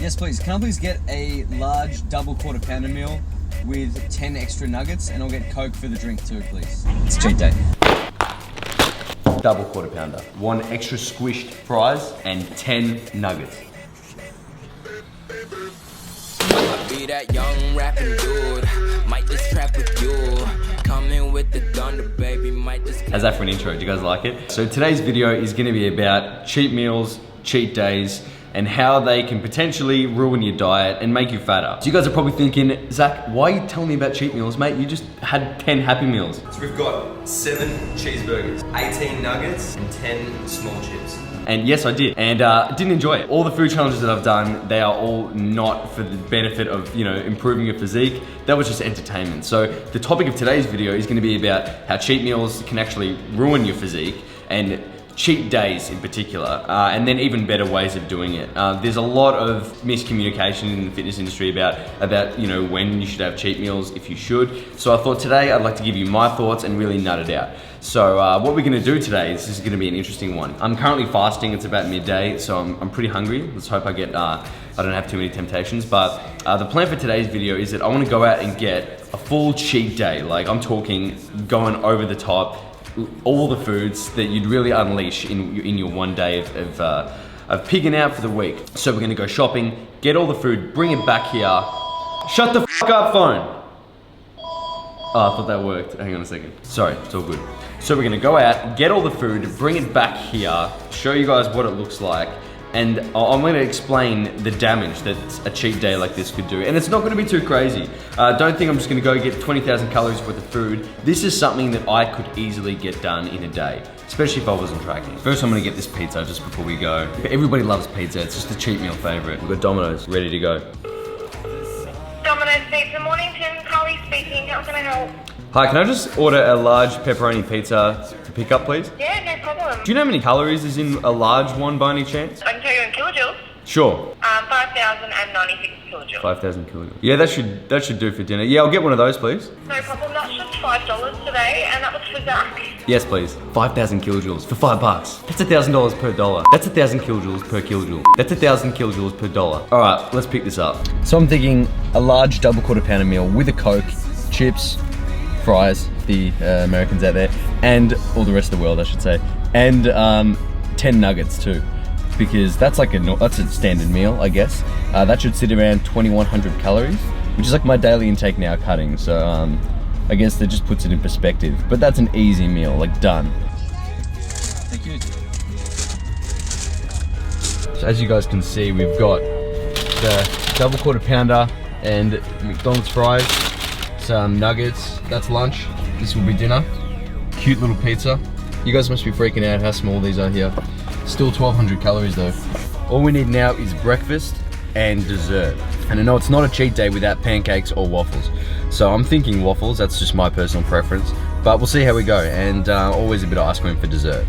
Yes, please. Can I please get a large double quarter pounder meal with 10 extra nuggets, and I'll get Coke for the drink too, please. It's cheat day. Double quarter pounder, 1 extra squished fries, and 10 nuggets. Might be that young rapping dude, might just trap with you. Coming with the thunder, baby, might just. How's that for an intro? Do you guys like it? So today's video is going to be about cheat meals, cheat days, and how they can potentially ruin your diet and make you fatter. So you guys are probably thinking, Zach, why are you telling me about cheat meals, mate? You just had 10 Happy Meals. So we've got 7 cheeseburgers, 18 nuggets, and 10 small chips. And yes, I did, and didn't enjoy it. All the food challenges that I've done, they are all not for the benefit of, you know, improving your physique. That was just entertainment. So the topic of today's video is gonna be about how cheat meals can actually ruin your physique, and cheat days in particular, and then even better ways of doing it. There's a lot of miscommunication in the fitness industry about you know, when you should have cheat meals, if you should. So I thought today I'd like to give you my thoughts and really nut it out. So what we're gonna do today, this is gonna be an interesting one. I'm currently fasting, it's about midday, so I'm pretty hungry. Let's hope I don't have too many temptations, but the plan for today's video is that I wanna go out and get a full cheat day. Like, I'm talking going over the top, all the foods that you'd really unleash in your one day of pigging out for the week. So we're gonna go shopping, get all the food, bring it back here. Shut the f up, phone. Oh, I thought that worked. Hang on a second. Sorry, it's all good. So we're gonna go out, get all the food, bring it back here, show you guys what it looks like, and I'm gonna explain the damage that a cheat day like this could do. And it's not gonna be too crazy. Don't think I'm just gonna go get 20,000 calories worth of food. This is something that I could easily get done in a day, especially if I wasn't tracking. First, I'm gonna get this pizza just before we go. Everybody loves pizza, it's just a cheat meal favorite. We've got Domino's ready to go. Domino's Pizza, Mornington, Carly speaking, how can I help? Hi, can I just order a large pepperoni pizza to pick up, please? Yeah, no problem. Do you know how many calories is in a large one by any chance? I can tell you in kilojoules. Sure. 5,096 kilojoules. 5,000 kilojoules. Yeah, that should do for dinner. Yeah, I'll get one of those, please. No problem, that's just $5 today, and that was for Zach. Yes, please. 5,000 kilojoules for $5. That's $1,000 per dollar. That's 1,000 kilojoules per kilojoule. That's 1,000 kilojoules per dollar. All right, let's pick this up. So I'm thinking a large double quarter pounder meal with a Coke, chips, fries, the Americans out there, and all the rest of the world, I should say, and 10 nuggets too, because that's a standard meal, I guess. That should sit around 2,100 calories, which is like my daily intake now cutting. So I guess that just puts it in perspective. But that's an easy meal, like done. Thank you. So as you guys can see, we've got the double quarter pounder and McDonald's fries, some nuggets. That's lunch. This will be dinner. Cute little pizza. You guys must be freaking out how small these are here. Still 1,200 calories though. All we need now is breakfast and dessert. And I know it's not a cheat day without pancakes or waffles. So I'm thinking waffles, that's just my personal preference. But we'll see how we go, and always a bit of ice cream for dessert.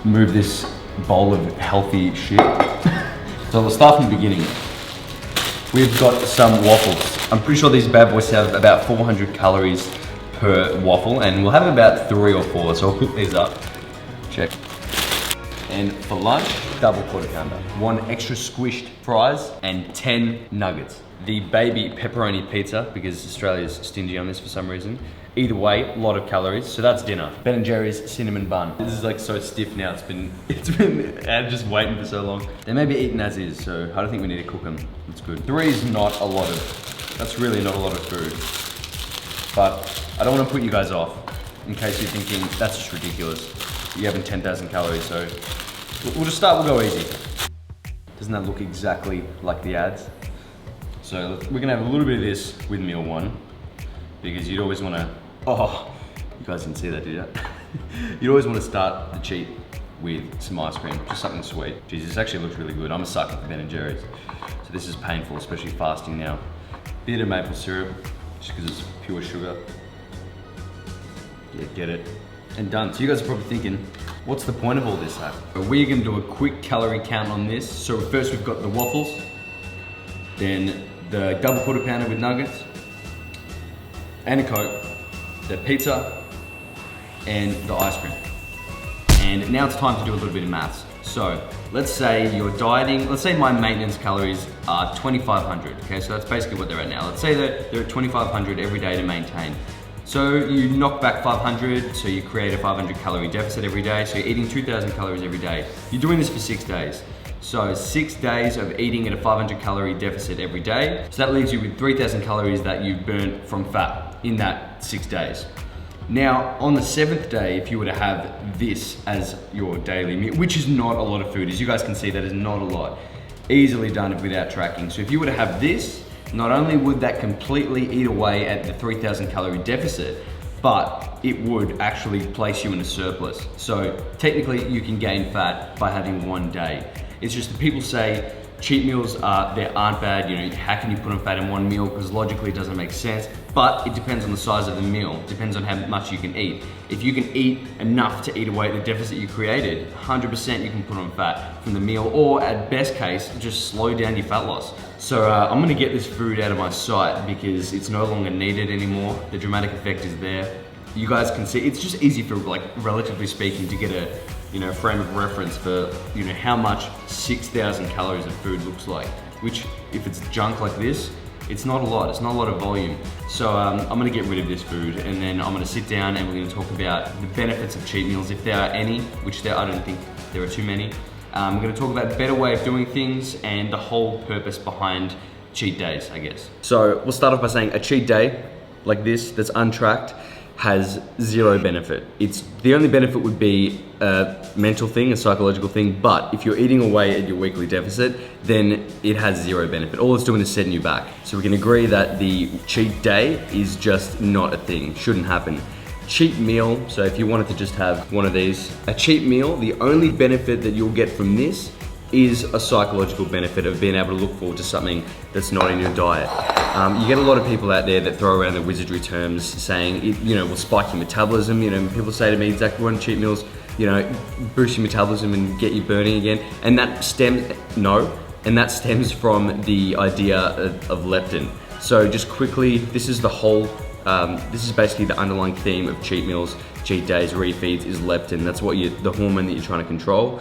Move this bowl of healthy shit. So we'll start from the beginning. We've got some waffles. I'm pretty sure these bad boys have about 400 calories per waffle, and we'll have about 3 or 4, so I'll cook these up. Check. And for lunch, double quarter pounder, 1 extra squished fries, and 10 nuggets. The baby pepperoni pizza, because Australia's stingy on this for some reason. Either way, a lot of calories, so that's dinner. Ben & Jerry's cinnamon bun. This is like so stiff now, it's been just waiting for so long. They may be eaten as is, so I don't think we need to cook them. It's good. 3 is not a lot of, that's really not a lot of food. But I don't want to put you guys off, in case you're thinking, that's just ridiculous. You're having 10,000 calories, so we'll just start, we'll go easy. Doesn't that look exactly like the ads? So we're gonna have a little bit of this with meal 1, because you'd always wanna, oh, you guys didn't see that, did you? You'd always wanna start the cheat with some ice cream, just something sweet. Geez, this actually looks really good. I'm a sucker for Ben & Jerry's. So this is painful, especially fasting now. Bit of maple syrup, just because it's pure sugar. Yeah, get it. And done. So you guys are probably thinking, what's the point of all this, Zach? We're gonna do a quick calorie count on this. So first we've got the waffles, then the double quarter pounder with nuggets, and a Coke, the pizza, and the ice cream. And now it's time to do a little bit of maths. So let's say you're dieting, let's say my maintenance calories are 2,500, okay? So that's basically what they're at now. Let's say that they're at 2,500 every day to maintain. So you knock back 500, so you create a 500 calorie deficit every day, so you're eating 2,000 calories every day. You're doing this for 6 days. So 6 days of eating at a 500 calorie deficit every day. So that leaves you with 3,000 calories that you've burnt from fat in that 6 days. Now, on the 7th day, if you were to have this as your daily meal, which is not a lot of food, as you guys can see, that is not a lot, easily done without tracking. So if you were to have this, not only would that completely eat away at the 3,000 calorie deficit, but it would actually place you in a surplus. So technically you can gain fat by having 1 day. It's just that people say cheat meals aren't bad, you know, how can you put on fat in 1 meal? Because logically it doesn't make sense, but it depends on the size of the meal. It depends on how much you can eat. If you can eat enough to eat away the deficit you created, 100% you can put on fat from the meal, or at best case, just slow down your fat loss. So I'm gonna get this food out of my sight because it's no longer needed anymore. The dramatic effect is there. You guys can see, it's just easy for, like, relatively speaking, to get a, you know, frame of reference for, you know, how much 6,000 calories of food looks like, which if it's junk like this, it's not a lot, it's not a lot of volume. So I'm gonna get rid of this food, and then I'm gonna sit down and we're gonna talk about the benefits of cheat meals, if there are any, which I don't think there are too many. We're gonna talk about a better way of doing things and the whole purpose behind cheat days, I guess. So we'll start off by saying a cheat day like this, that's untracked, has 0 benefit. The only benefit would be a mental thing, a psychological thing, but if you're eating away at your weekly deficit, then it has 0 benefit. All it's doing is setting you back. So we can agree that the cheat day is just not a thing, shouldn't happen. Cheat meal, so if you wanted to just have one of these, a cheat meal, the only benefit that you'll get from this is a psychological benefit of being able to look forward to something that's not in your diet. You get a lot of people out there that throw around the wizardry terms saying it, you know, will spike your metabolism. You know, people say to me, Zach, one cheat meals, you know, boost your metabolism and get you burning again. And that stems from the idea of leptin. So just quickly, this is the whole, this is basically the underlying theme of cheat meals, cheat days, refeeds, is leptin. That's what the hormone that you're trying to control.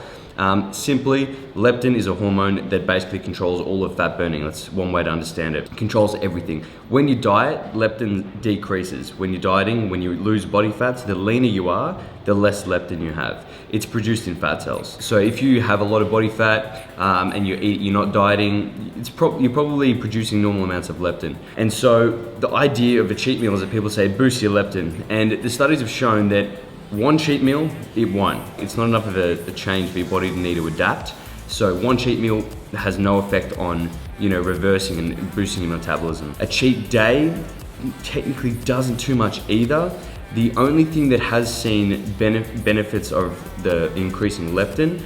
Simply, leptin is a hormone that basically controls all of fat burning. That's one way to understand it. It controls everything. When you diet, leptin decreases. When you're dieting, when you lose body fats, the leaner you are, the less leptin you have. It's produced in fat cells. So if you have a lot of body fat and you're not dieting, you're probably producing normal amounts of leptin. And so the idea of a cheat meal is that people say boost your leptin. And the studies have shown that one cheat meal, it won't. It's not enough of a change for your body to need to adapt. So one cheat meal has no effect on, you know, reversing and boosting your metabolism. A cheat day technically doesn't too much either. The only thing that has seen benefits of the increasing leptin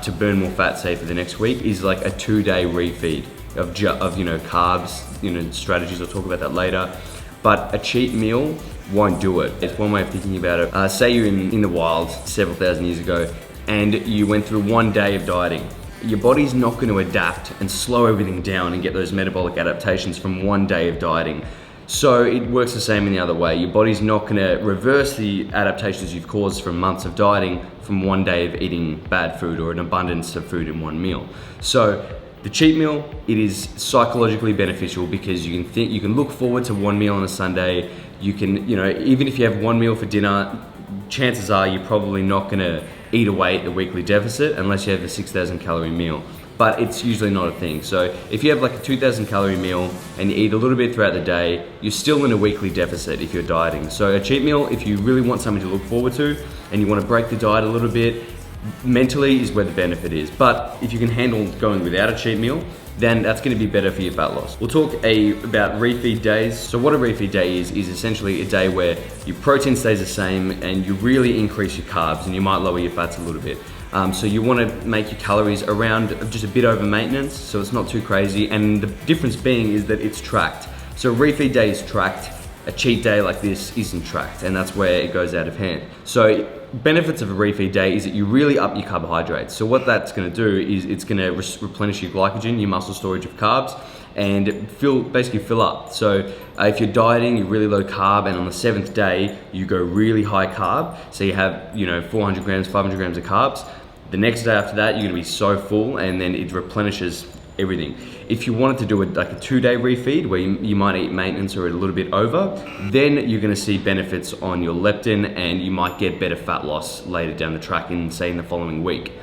to burn more fat, say for the next week, is like a 2-day refeed of you know, carbs, you know, strategies. I'll talk about that later. But a cheat meal won't do it. It's one way of thinking about it. Say you're in the wild several thousand years ago and you went through 1 day of dieting. Your body's not going to adapt and slow everything down and get those metabolic adaptations from 1 day of dieting. So it works the same in the other way. Your body's not going to reverse the adaptations you've caused from months of dieting from 1 day of eating bad food or an abundance of food in 1 meal. So the cheat meal, it is psychologically beneficial because you can look forward to 1 meal on a Sunday. You can, you know, even if you have 1 meal for dinner, chances are you're probably not gonna eat away at the weekly deficit unless you have a 6,000 calorie meal. But it's usually not a thing. So if you have like a 2,000 calorie meal and you eat a little bit throughout the day, you're still in a weekly deficit if you're dieting. So a cheat meal, if you really want something to look forward to and you want to break the diet a little bit, mentally is where the benefit is. But if you can handle going without a cheat meal, then that's going to be better for your fat loss. We'll talk about refeed days. So what a refeed day is essentially a day where your protein stays the same and you really increase your carbs and you might lower your fats a little bit. So you want to make your calories around just a bit over maintenance, so it's not too crazy. And the difference being is that it's tracked. So refeed day is tracked. A cheat day like this isn't tracked, and that's where it goes out of hand. So benefits of a refeed day is that you really up your carbohydrates. So what that's going to do is it's going to replenish your glycogen, your muscle storage of carbs, and basically fill up. So if you're dieting, you're really low carb, and on the 7th day you go really high carb, so you have 400 grams, 500 grams of carbs. The next day after that, you're gonna be so full, and then it replenishes everything. If you wanted to do like a 2-day refeed where you might eat maintenance or a little bit over, then you're gonna see benefits on your leptin, and you might get better fat loss later down the track in, say, in the following week.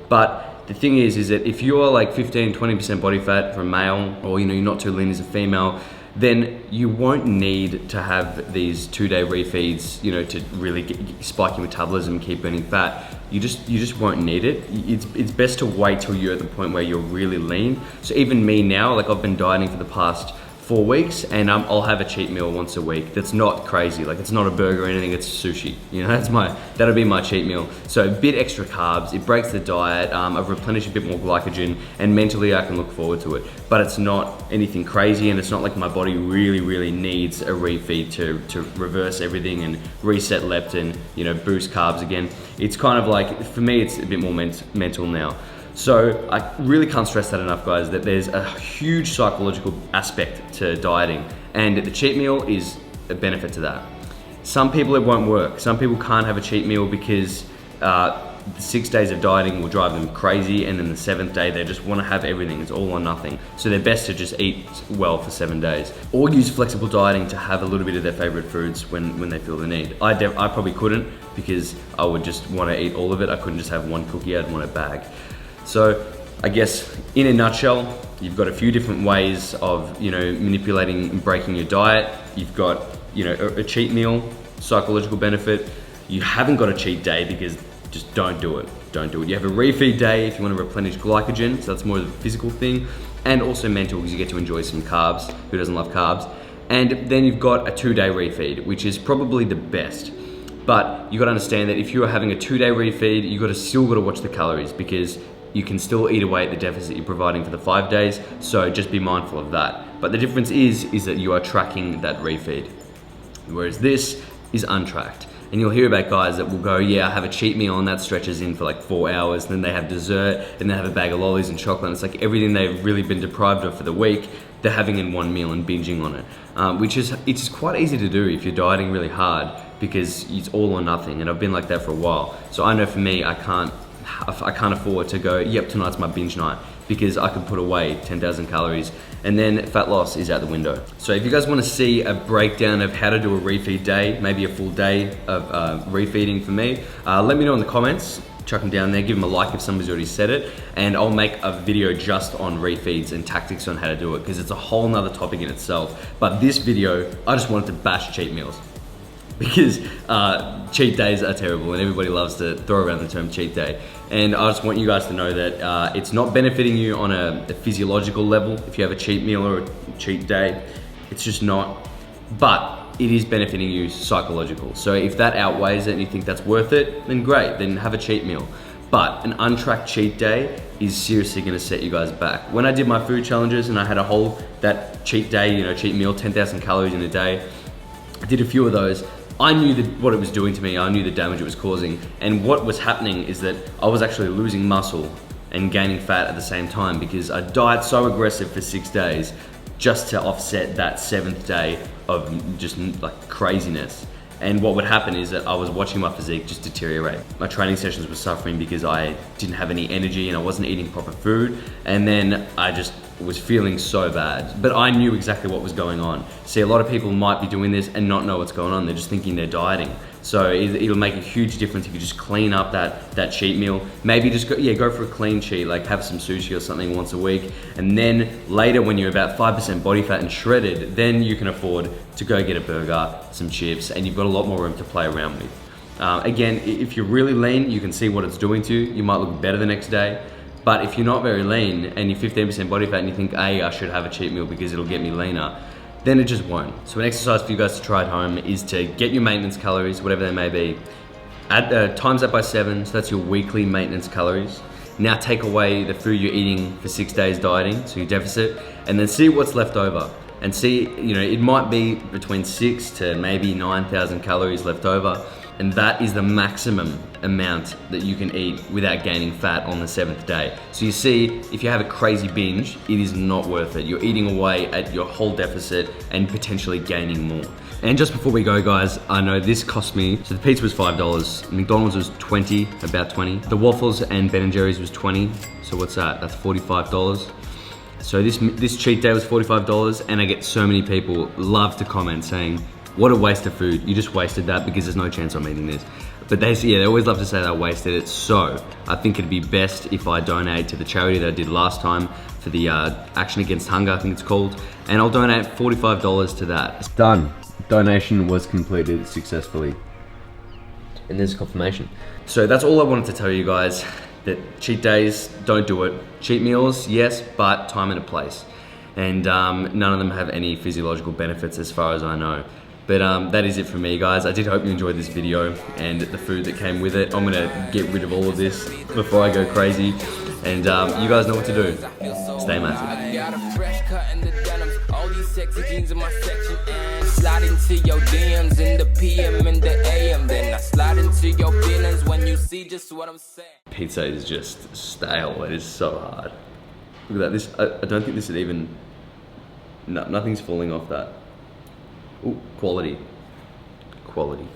But the thing is that if you're like 15-20% body fat for a male, or you're not too lean as a female, then you won't need to have these 2-day refeeds, to really spike your metabolism and keep burning fat. You just won't need it. It's best to wait till you're at the point where you're really lean. So even me now, like I've been dieting for the past 4 weeks, and I'll have a cheat meal once a week. That's not crazy. Like, it's not a burger or anything, it's sushi. That'll be my cheat meal. So a bit extra carbs, it breaks the diet, I've replenished a bit more glycogen, and mentally I can look forward to it. But it's not anything crazy, and it's not like my body really needs a refeed to reverse everything and reset leptin, boost carbs again. It's kind of like, for me, it's a bit more mental now. So I really can't stress that enough, guys, that there's a huge psychological aspect to dieting, and the cheat meal is a benefit to that. Some people it won't work. Some people can't have a cheat meal because the 6 days of dieting will drive them crazy, and then the 7th day they just want to have everything. It's all or nothing. So they're best to just eat well for 7 days, or use flexible dieting to have a little bit of their favorite foods when they feel the need. I probably couldn't, because I would just want to eat all of it. I couldn't just have one cookie, I'd want a bag. So I guess in a nutshell, you've got a few different ways of manipulating and breaking your diet. You've got a cheat meal, psychological benefit. You haven't got a cheat day, because just don't do it. Don't do it. You have a refeed day if you want to replenish glycogen, so that's more of a physical thing, and also mental, because you get to enjoy some carbs. Who doesn't love carbs? And then you've got a 2-day refeed, which is probably the best. But you got to understand that if you are having a 2-day refeed, you still got to watch the calories, because you can still eat away at the deficit you're providing for the 5 days, so just be mindful of that. But the difference is that you are tracking that refeed, whereas this is untracked. And you'll hear about guys that will go, yeah, I have a cheat meal, and that stretches in for like 4 hours, and then they have dessert, and they have a bag of lollies and chocolate, and it's like everything they've really been deprived of for the week, they're having in one meal and binging on it, it's quite easy to do if you're dieting really hard, because it's all or nothing, and I've been like that for a while. So I know for me, I can't afford to go, yep, tonight's my binge night, because I can put away 10,000 calories, and then fat loss is out the window. So if you guys want to see a breakdown of how to do a refeed day, maybe a full day of refeeding for me, let me know in the comments. Chuck them down there, give them a like if somebody's already said it, and I'll make a video just on refeeds and tactics on how to do it, because it's a whole nother topic in itself. But this video, I just wanted to bash cheat meals, because cheat days are terrible, and everybody loves to throw around the term cheat day. And I just want you guys to know that it's not benefiting you on a physiological level if you have a cheat meal or a cheat day. It's just not. But it is benefiting you psychological. So if that outweighs it and you think that's worth it, then great, then have a cheat meal. But an untracked cheat day is seriously gonna set you guys back. When I did my food challenges and I had that cheat day, cheat meal, 10,000 calories in a day, I did a few of those. I knew what it was doing to me. I knew the damage it was causing. And what was happening is that I was actually losing muscle and gaining fat at the same time, because I diet so aggressive for 6 days just to offset that 7th day of just like craziness. And what would happen is that I was watching my physique just deteriorate. My training sessions were suffering because I didn't have any energy and I wasn't eating proper food. And then I just was feeling so bad. But I knew exactly what was going on. See, a lot of people might be doing this and not know what's going on. They're just thinking they're dieting. So it'll make a huge difference if you just clean up that cheat meal. Maybe just go for a clean cheat, like have some sushi or something once a week. And then later, when you're about 5% body fat and shredded, then you can afford to go get a burger, some chips, and you've got a lot more room to play around with. Again, if you're really lean, you can see what it's doing to you. You might look better the next day. But if you're not very lean and you're 15% body fat and you think, hey, I should have a cheat meal because it'll get me leaner, then it just won't. So an exercise for you guys to try at home is to get your maintenance calories, whatever they may be, times that by 7, so that's your weekly maintenance calories. Now take away the food you're eating for 6 days dieting, so your deficit, and then see what's left over. And see, it might be between 6 to maybe 9,000 calories left over. And that is the maximum amount that you can eat without gaining fat on the 7th day. So you see, if you have a crazy binge, it is not worth it. You're eating away at your whole deficit and potentially gaining more. And just before we go, guys, I know this cost me, so the pizza was $5, McDonald's was 20, about 20. The waffles and Ben & Jerry's was 20, so what's that? That's $45. So this cheat day was $45, and I get so many people love to comment saying, what a waste of food. You just wasted that because there's no chance I'm eating this. But they always love to say that I wasted it. So I think it'd be best if I donate to the charity that I did last time for the Action Against Hunger, I think it's called. And I'll donate $45 to that. It's done. Donation was completed successfully. And there's confirmation. So that's all I wanted to tell you guys. That cheat days, don't do it. Cheat meals, yes, but time and a place. And none of them have any physiological benefits as far as I know. But that is it for me, guys. I did hope you enjoyed this video and the food that came with it. I'm gonna get rid of all of this before I go crazy. And you guys know what to do. Stay massive. All these sexy jeans in my section, and slide into your DMs in the PM and the AM. Then I slide into your feelings when you see just what I'm saying. Pizza is just stale. It is so hard. Look at that. This I don't think this is even. No, nothing's falling off that. Ooh, quality. Quality.